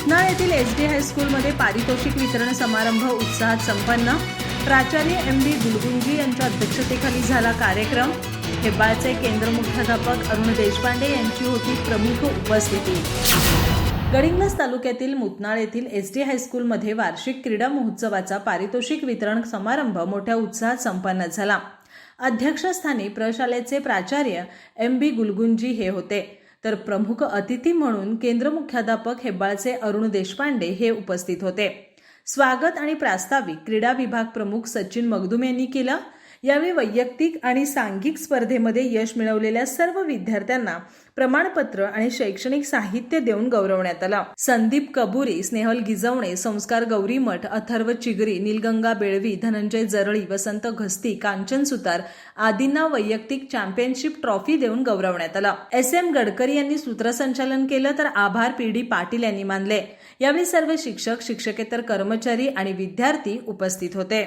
मुतनाळ येथील SD हायस्कूलमध्ये पारितोषिक वितरण समारंभ उत्साहात संपन्न। प्राचार्य MB गुलगुंजी यांच्या अध्यक्षतेखाली झाला कार्यक्रम। हेब्बाळचे केंद्र मुख्याध्यापक अरुण देशपांडे यांची होती प्रमुख उपस्थिती। गडिंग्लज तालुक्यातील मुतनाळ येथील SD हायस्कूलमध्ये वार्षिक क्रीडा महोत्सवाचा पारितोषिक वितरण समारंभ मोठ्या उत्साहात संपन्न झाला। अध्यक्षस्थानी प्रशालेचे प्राचार्य MB गुलगुंजी हे होते, तर प्रमुख अतिथी म्हणून केंद्र मुख्याध्यापक हेब्बाळचे अरुण देशपांडे हे उपस्थित होते। स्वागत आणि प्रास्ताविक क्रीडा विभाग प्रमुख सचिन मगदुम यांनी केलं। यावेळी वैयक्तिक आणि सांघिक स्पर्धेमध्ये यश मिळवलेल्या सर्व विद्यार्थ्यांना प्रमाणपत्र आणि शैक्षणिक साहित्य देऊन गौरवण्यात आलं। संदीप कबुरी, स्नेहल गिजवणे, संस्कार गौरीमठ, अथर्व चिगरी, नीलगंगा बेळवी, धनंजय जरळी, वसंत घस्ती, कांचन सुतार आदींना वैयक्तिक चॅम्पियनशिप ट्रॉफी देऊन गौरवण्यात आलं। SM गडकरी यांनी सूत्रसंचालन केलं, तर आभार PD पाटील यांनी मानले। यावेळी सर्व शिक्षक, शिक्षकेतर कर्मचारी आणि विद्यार्थी उपस्थित होते।